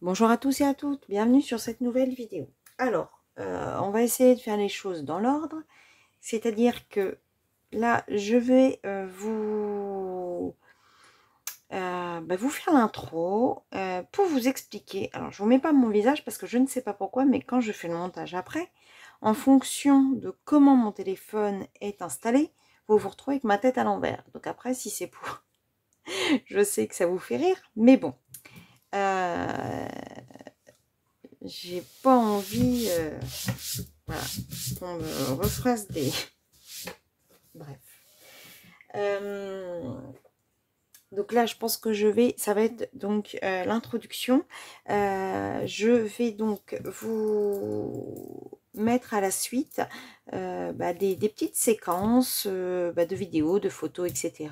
Bonjour à tous et à toutes, bienvenue sur cette nouvelle vidéo. Alors, on va essayer de faire les choses dans l'ordre, c'est-à-dire que là, je vais vous faire l'intro pour vous expliquer. Alors, je vous mets pas mon visage parce que je ne sais pas pourquoi, mais quand je fais le montage après, en fonction de comment mon téléphone est installé, vous vous retrouvez avec ma tête à l'envers. Donc après, si c'est pour... je sais que ça vous fait rire, mais bon. J'ai pas envie voilà, qu'on me refasse des... Bref. Donc là, je pense que ça va être donc l'introduction. Je vais donc vous mettre à la suite des petites séquences de vidéos, de photos, etc.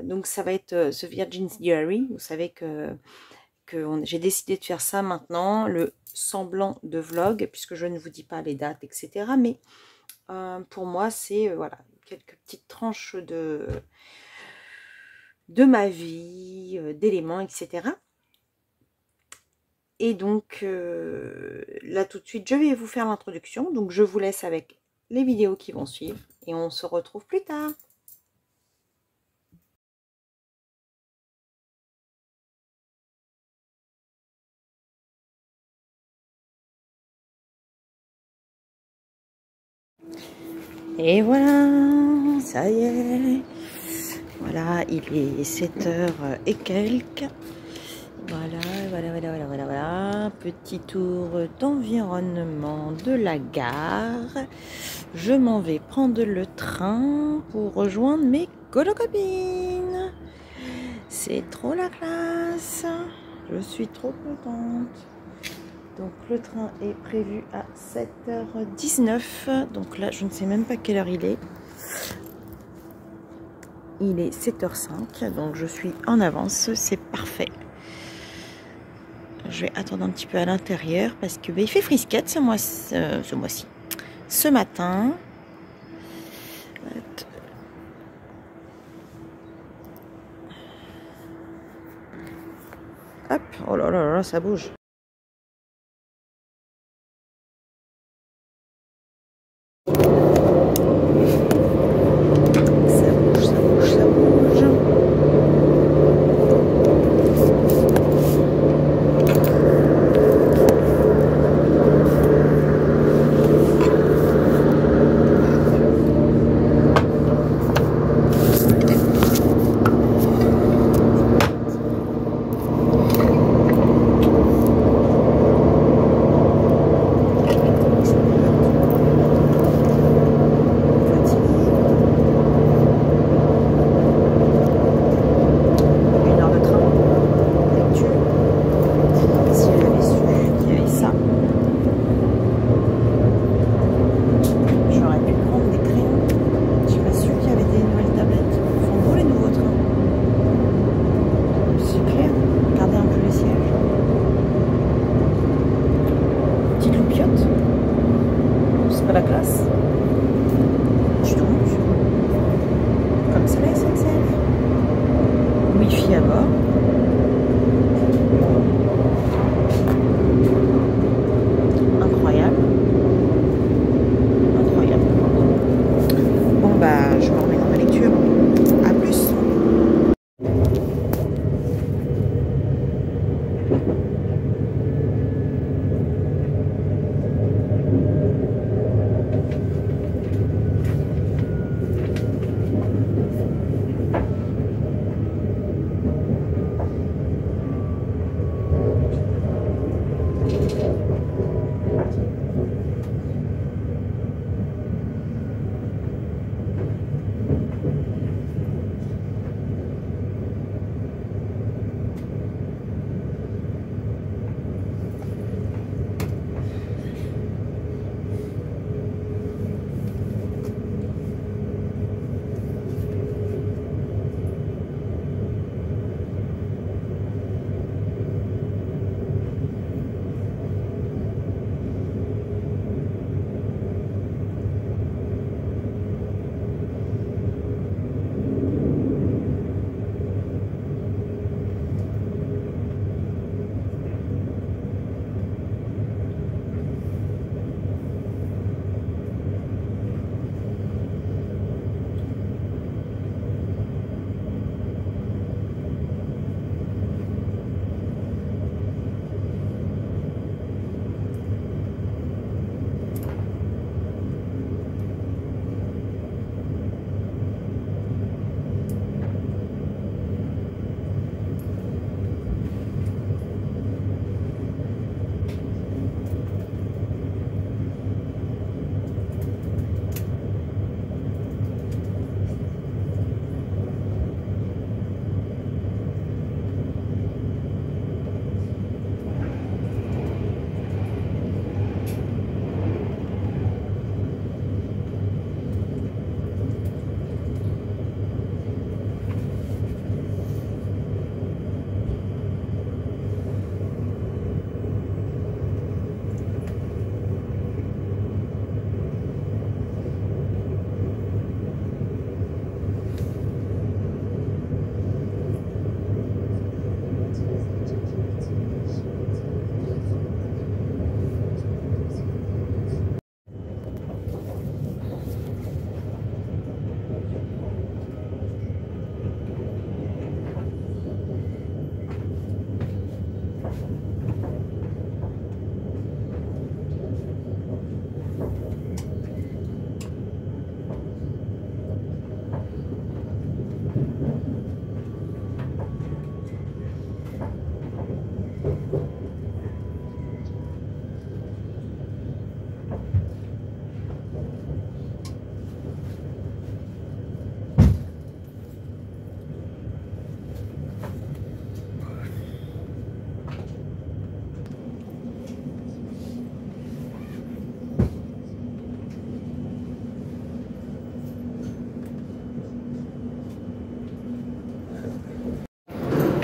Donc ça va être ce Virgin's Diary. Vous savez que j'ai décidé de faire ça maintenant, le semblant de vlog, puisque je ne vous dis pas les dates, etc. Mais pour moi, c'est voilà, quelques petites tranches de ma vie, d'éléments, etc. Et donc, là tout de suite, je vais vous faire l'introduction. Donc, je vous laisse avec les vidéos qui vont suivre et on se retrouve plus tard. Et voilà, ça y est. Voilà, il est 7h et quelques. Voilà. Petit tour d'environnement de la gare. Je m'en vais prendre le train pour rejoindre mes colocopines. C'est trop la classe. Je suis trop contente. Donc le train est prévu à 7h19. Donc là, je ne sais même pas quelle heure il est. Il est 7h05, donc je suis en avance, c'est parfait. Je vais attendre un petit peu à l'intérieur parce que il fait frisquette ce mois-ci. Ce matin. Hop, oh là là, ça bouge. La classe du tout, comme c'est la SNCF. Wi-Fi à bord. Incroyable. Bon bah je me remets dans ma lecture. À plus.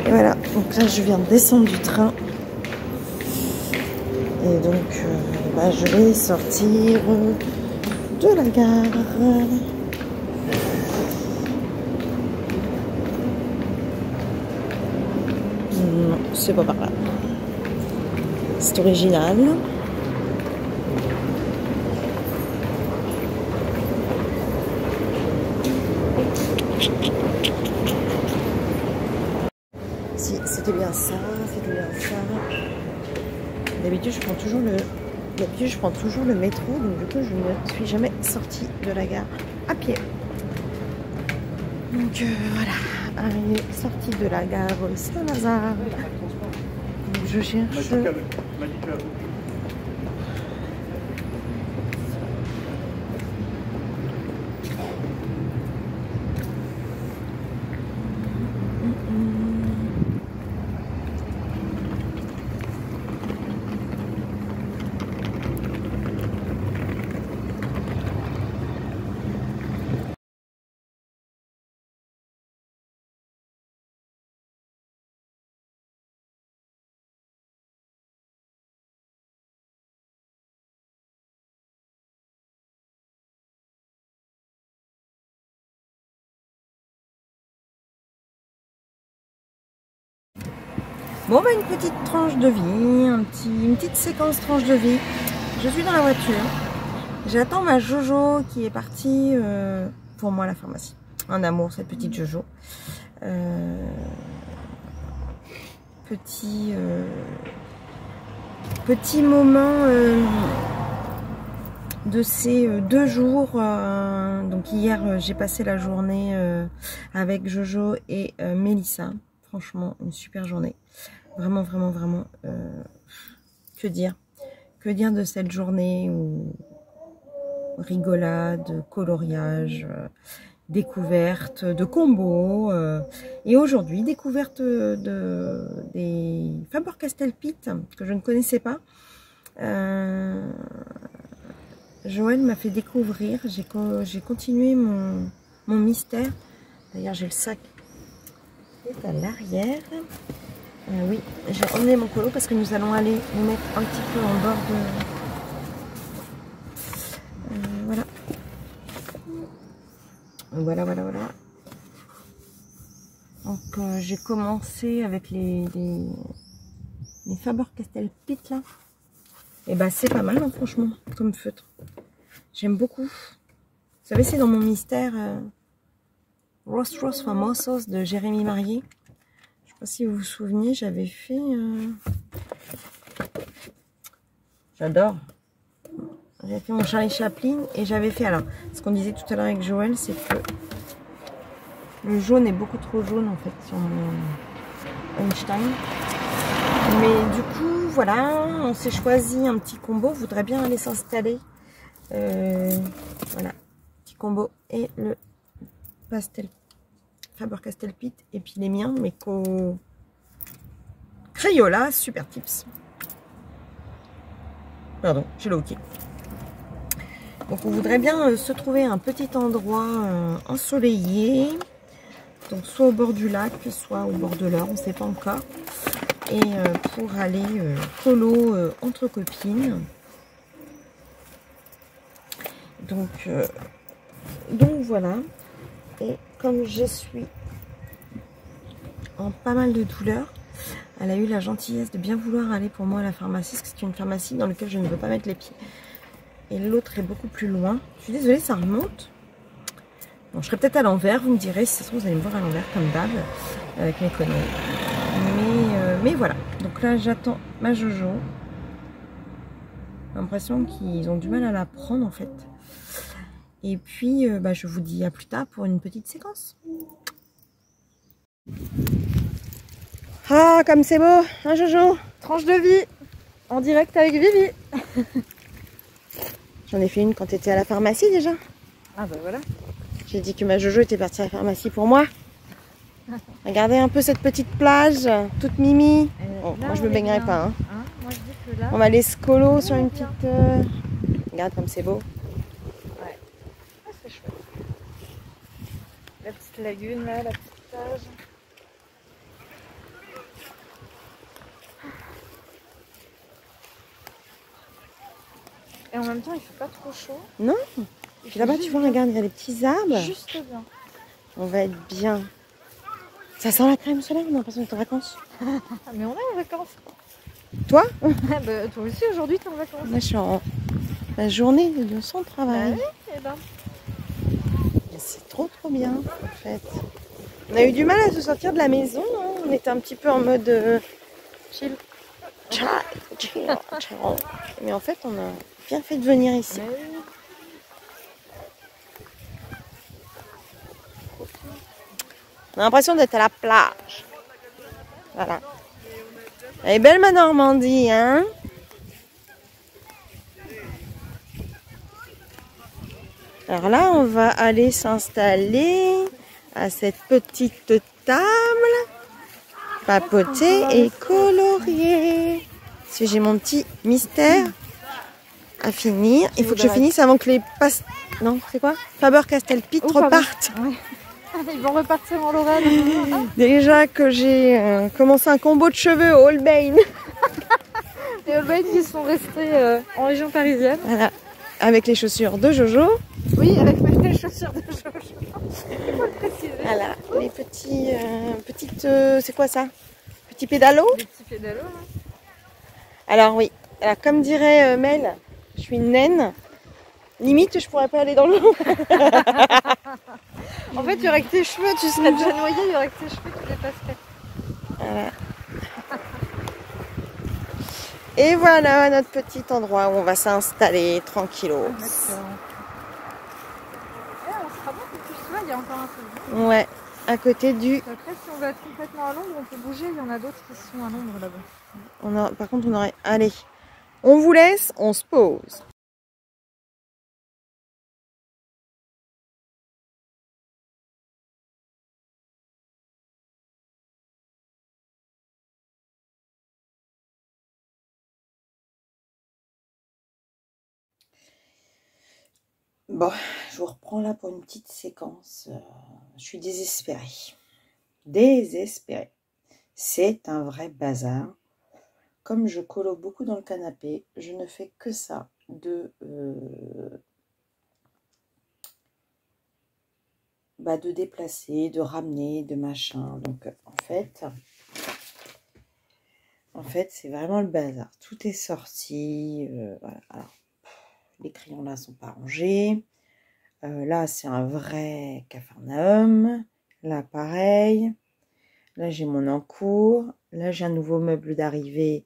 Voilà, donc là je viens de descendre du train et donc je vais sortir de la gare. Non, c'est pas par là. C'est original. Si, c'était bien ça, c'était bien ça. D'habitude, je prends toujours le métro, donc du coup, je ne suis jamais sortie de la gare à pied. Donc voilà, sortie de la gare Saint-Lazare. Je cherche. Bon bah une petite tranche de vie, une petite séquence tranche de vie. Je suis dans la voiture. J'attends ma Jojo qui est partie pour moi à la pharmacie. Un amour cette petite Jojo. Petit moment de ces 2 jours. Donc hier j'ai passé la journée avec Jojo et Mélissa. Franchement une super journée. Vraiment, vraiment, vraiment, que dire de cette journée où rigolade, coloriage, découverte de combos, et aujourd'hui découverte des Faber-Castell Pitt que je ne connaissais pas. Joël m'a fait découvrir, j'ai continué mon mystère. D'ailleurs j'ai le sac qui est à l'arrière. Oui, j'ai emmené mon colo parce que nous allons aller nous mettre un petit peu en bord de... voilà. Voilà. Donc j'ai commencé avec les Faber-Castell Pitt là. Et bah c'est pas mal hein, franchement, comme feutre. J'aime beaucoup. Vous savez, c'est dans mon mystère Rostros Famosos de Jérémy Marié. Si vous vous souvenez, j'avais fait... J'adore. J'avais fait mon Charlie Chaplin et j'avais fait... Alors, ce qu'on disait tout à l'heure avec Joël, c'est que le jaune est beaucoup trop jaune en fait sur mon Einstein. Mais du coup, voilà, on s'est choisi un petit combo. On voudrait bien aller s'installer. Voilà, petit combo et le pastel. Faber-Castell Pitt et puis les miens, mes Crayola, super tips. Pardon, j'ai le hockey. Donc on voudrait bien se trouver un petit endroit ensoleillé, donc soit au bord du lac, soit au bord de l'Eure, on ne sait pas encore. Et pour aller colo entre copines. Donc voilà. Et comme je suis en pas mal de douleurs, elle a eu la gentillesse de bien vouloir aller pour moi à la pharmacie, parce que c'est une pharmacie dans laquelle je ne veux pas mettre les pieds. Et l'autre est beaucoup plus loin. Je suis désolée, ça remonte. Bon, je serai peut-être à l'envers, vous me direz, si ça se trouve, vous allez me voir à l'envers comme d'hab, avec mes conneries. Mais voilà, donc là j'attends ma Jojo. J'ai l'impression qu'ils ont du mal à la prendre en fait. Et puis je vous dis à plus tard pour une petite séquence. Ah comme c'est beau, hein Jojo? Tranche de vie, en direct avec Vivi. J'en ai fait une quand tu étais à la pharmacie déjà. Ah bah voilà. J'ai dit que ma Jojo était partie à la pharmacie pour moi. Regardez un peu cette petite plage, toute mimi. Bon, moi je me baignerai pas. Hein. Moi, je dis que là, on va aller scolo sur une petite... Regarde comme c'est beau. Ouais. Ah, c'est chouette. La petite lagune là, la petite plage. Et en même temps, il fait pas trop chaud. Non. Puis là-bas, tu vois, regarde, il y a des petits arbres. Juste bien. On va être bien. Ça sent la crème solaire, on a l'impression d'être en vacances. Mais on est en vacances. Toi? Bah, toi aussi, aujourd'hui, t'es en vacances. Moi, je suis en la journée de son travail. Bah oui, et ben. C'est trop bien, en fait. On a eu du mal à se sortir de la maison. Hein. On était un petit peu en mode Chill. Chill. Mais en fait, on a bien fait de venir ici. Mais oui. On a l'impression d'être à la plage. Voilà. Elle est belle ma Normandie, hein? Alors là, on va aller s'installer à cette petite table, papoter et colorier. Parce que j'ai mon petit mystère à finir. Il faut que je finisse avant que les Non, c'est quoi? Faber-Castell-Pitt repartent. Ouais. Ils vont repartir en Lorraine. Déjà que j'ai commencé un combo de cheveux au Holbein. Les Holbein qui sont restés en région parisienne. Voilà. Avec les chaussures de Jojo. Oui, avec les chaussures de Jojo. Il faut le préciser. Voilà, les petites, c'est quoi ça? Petits pédalos? Des petits pédalos. Hein. Alors oui, alors, comme dirait Mel, je suis une naine. Limite, je pourrais pas aller dans l'eau. En fait, il y aurait que tes cheveux, tu serais déjà noyée, il y aurait que tes cheveux qui dépasseraient. Voilà. Et voilà notre petit endroit où on va s'installer tranquillos. On sera bon, plus tu vois, il y a encore un peu. Ouais, à côté du... Après, si on va être complètement à l'ombre, on peut bouger, il y en a d'autres qui sont à l'ombre là-bas. Par contre, on aurait... Allez, on vous laisse, on se pose. Bon, je vous reprends là pour une petite séquence. Je suis désespérée. Désespérée. C'est un vrai bazar. Comme je colo beaucoup dans le canapé, je ne fais que ça de déplacer, de ramener, de machin. Donc en fait, c'est vraiment le bazar. Tout est sorti. Voilà. Alors, les crayons là sont pas rangés. Là, c'est un vrai capharnaüm. Là, pareil. Là, j'ai mon encours. Là, j'ai un nouveau meuble d'arrivée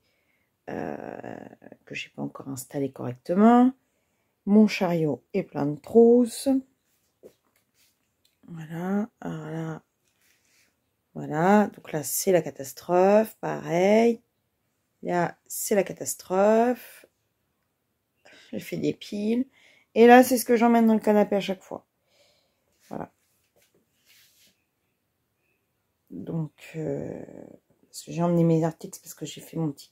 que j'ai pas encore installé correctement. Mon chariot est plein de trousses. Voilà. Alors là, voilà. Donc là, c'est la catastrophe. Pareil. Là, c'est la catastrophe. J'ai fait des piles. Et là, c'est ce que j'emmène dans le canapé à chaque fois. Voilà. Donc, j'ai emmené mes articles parce que j'ai fait mon petit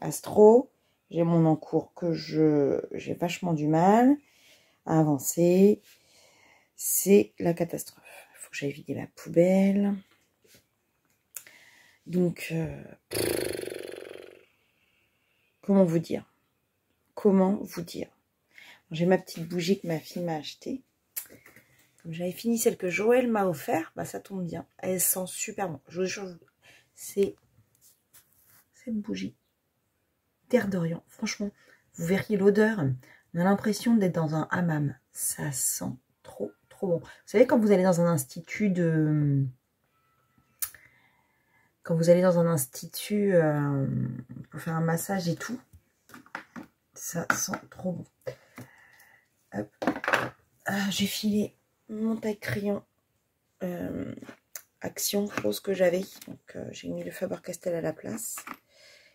astro. J'ai mon encours que j'ai vachement du mal à avancer. C'est la catastrophe. Il faut que j'aille vider la poubelle. Donc, comment vous dire? Comment vous dire? J'ai ma petite bougie que ma fille m'a achetée. Comme j'avais fini celle que Joël m'a offert, bah ça tombe bien. Elle sent super bon. C'est cette bougie Terre d'Orient. Franchement, vous verriez l'odeur. On a l'impression d'être dans un hammam. Ça sent trop, trop bon. Vous savez, quand vous allez dans un institut de... quand vous allez dans un institut pour faire un massage et tout. Ça sent trop bon. Hop. J'ai filé mon taille-crayon Action rose que j'avais. Donc j'ai mis le Faber-Castell à la place.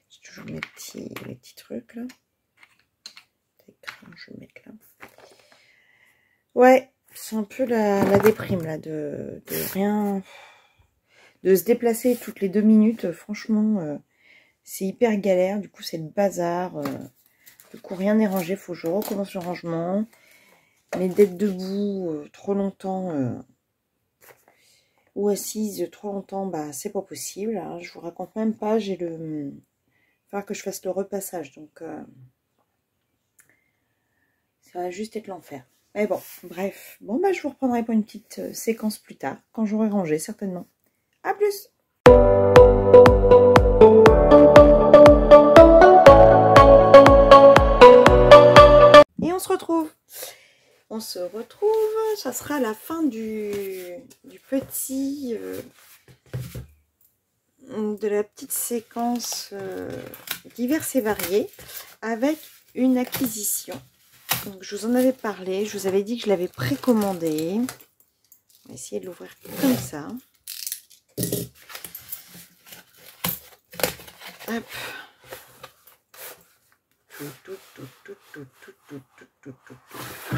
J'ai toujours mes petits trucs là. Taille-crayon, je vais mettre là. Ouais, c'est un peu la déprime là de rien. De se déplacer toutes les 2 minutes, franchement, c'est hyper galère. Du coup, c'est le bazar. Du coup, rien n'est rangé. Faut que je recommence le rangement. Mais d'être debout trop longtemps ou assise trop longtemps, bah c'est pas possible. Hein. Je vous raconte même pas. J'ai le. Il va falloir que je fasse le repassage. Donc, ça va juste être l'enfer. Mais bon, bref. Bon, bah je vous reprendrai pour une petite séquence plus tard, quand j'aurai rangé, certainement. À plus! Et on se retrouve. Ça sera la fin de la petite séquence diverses et variées avec une acquisition. Donc, je vous en avais parlé, je vous avais dit que je l'avais précommandé. On va essayer de l'ouvrir comme ça. Hop.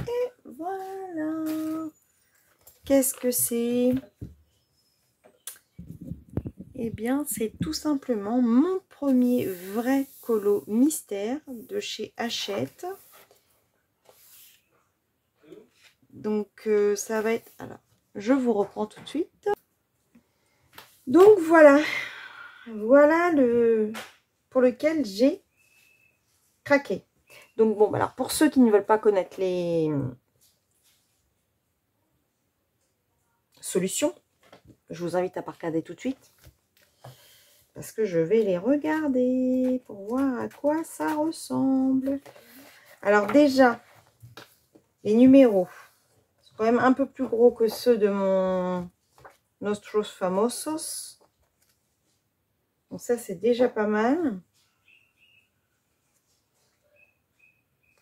Et voilà. Qu'est-ce que c'est? Eh bien, c'est tout simplement mon premier vrai colo mystère de chez Hachette. Donc, ça va être... Alors, je vous reprends tout de suite. Donc, voilà. Voilà le pour lequel j'ai craqué. Donc, bon, alors, pour ceux qui ne veulent pas connaître les solutions, je vous invite à pas regarder tout de suite. Parce que je vais les regarder pour voir à quoi ça ressemble. Alors, déjà, les numéros sont quand même un peu plus gros que ceux de mon Nostros Famosos. Donc ça, c'est déjà pas mal.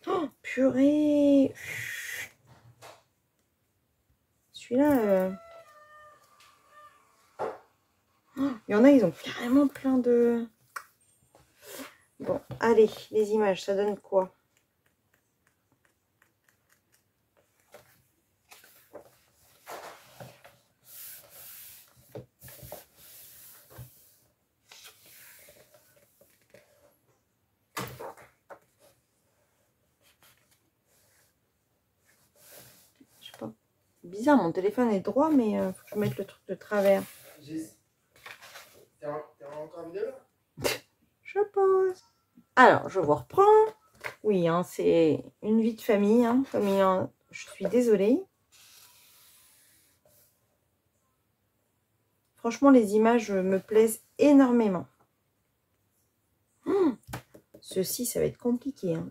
Oh, purée! Celui-là... Oh, il y en a, ils ont carrément plein de... Bon, allez, les images, ça donne quoi? Bizarre, mon téléphone est droit, mais faut que je mette le truc de travers. T'es encore en vidéo là? Je pose. Alors, je vous reprends. Oui, hein, c'est une vie de famille. Hein, je suis désolée. Franchement, les images me plaisent énormément. Ceci, ça va être compliqué. Hein.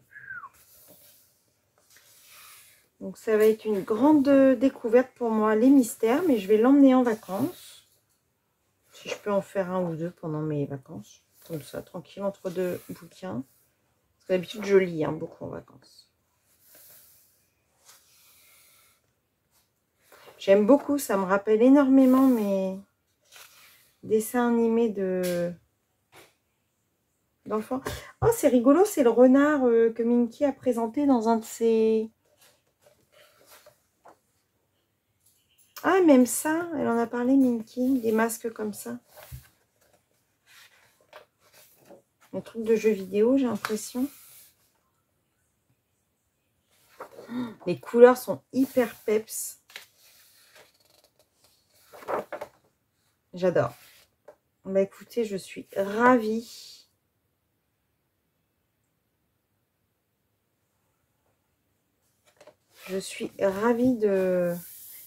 Donc, ça va être une grande découverte pour moi, les mystères. Mais je vais l'emmener en vacances. Si je peux en faire un ou deux pendant mes vacances. Comme ça, tranquille, entre deux bouquins. Parce que d'habitude, je lis beaucoup en vacances. J'aime beaucoup. Ça me rappelle énormément mes dessins animés d'enfants. Oh, c'est rigolo. C'est le renard que Minky a présenté dans un de ses... Ah, même ça, elle en a parlé, Minky, des masques comme ça. Un truc de jeu vidéo, j'ai l'impression. Les couleurs sont hyper peps. J'adore. Bah écoutez, je suis ravie. Je suis ravie de...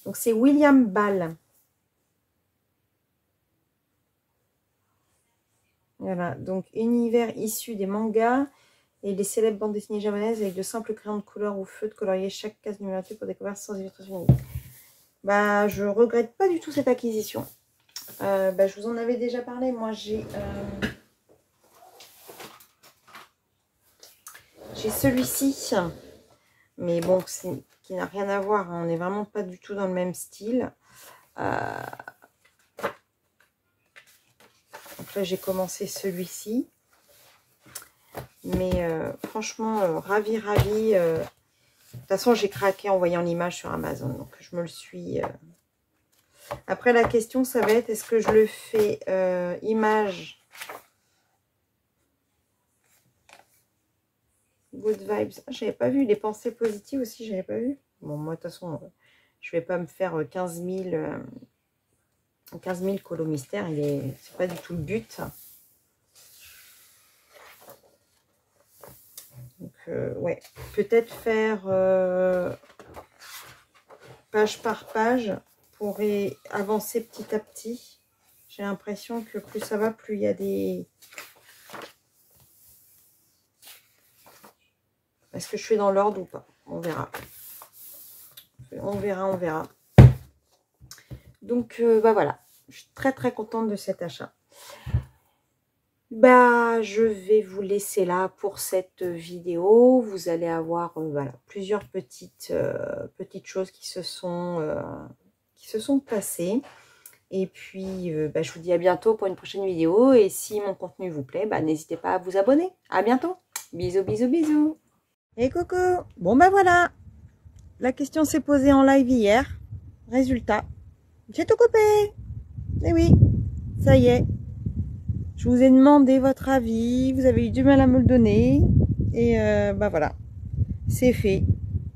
Donc c'est William Ball. Voilà, donc univers issu des mangas et des célèbres bandes dessinées japonaises avec de simples crayons de couleur ou feu de colorier, chaque case numérotée pour découvrir sans illustration unique. Bah, je regrette pas du tout cette acquisition. Bah, je vous en avais déjà parlé. Moi, j'ai celui-ci. Mais bon, qui n'a rien à voir. Hein. On n'est vraiment pas du tout dans le même style. Donc là, j'ai commencé celui-ci. Mais franchement, ravi. De toute façon, j'ai craqué en voyant l'image sur Amazon. Donc, je me le suis... Après, la question, ça va être, est-ce que je le fais image good vibes? J'avais pas vu. Les pensées positives aussi, j'avais pas vu. Bon, moi, de toute façon, je vais pas me faire 15 000 colos mystères. C'est pas du tout le but. Donc, ouais. Peut-être faire page par page pour avancer petit à petit. J'ai l'impression que plus ça va, plus il y a des... Est-ce que je fais dans l'ordre ou pas? On verra. On verra. Donc, bah voilà. Je suis très très contente de cet achat. Bah, je vais vous laisser là pour cette vidéo. Vous allez avoir voilà, plusieurs petites choses qui se sont passées. Et puis, bah, je vous dis à bientôt pour une prochaine vidéo. Et si mon contenu vous plaît, bah, n'hésitez pas à vous abonner. À bientôt. Bisous, bisous, bisous. Et coucou. Bon, bah voilà. La question s'est posée en live hier. Résultat, j'ai tout coupé. Eh oui, ça y est. Je vous ai demandé votre avis. Vous avez eu du mal à me le donner. Et bah voilà. C'est fait.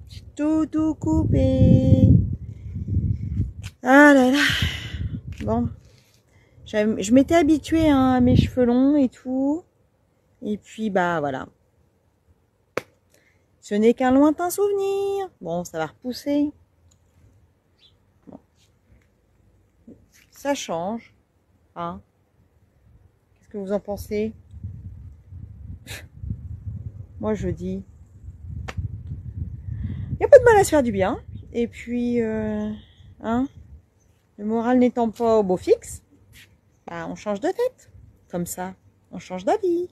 J'ai tout coupé. Ah là là. Bon. Je m'étais habituée hein, à mes cheveux longs et tout. Et puis bah voilà. Ce n'est qu'un lointain souvenir. Bon, ça va repousser. Bon. Ça change. Hein. Qu'est-ce que vous en pensez? Moi, je dis... Il n'y a pas de mal à se faire du bien. Et puis, hein, le moral n'étant pas au beau fixe, bah, on change de tête. Comme ça, on change d'avis.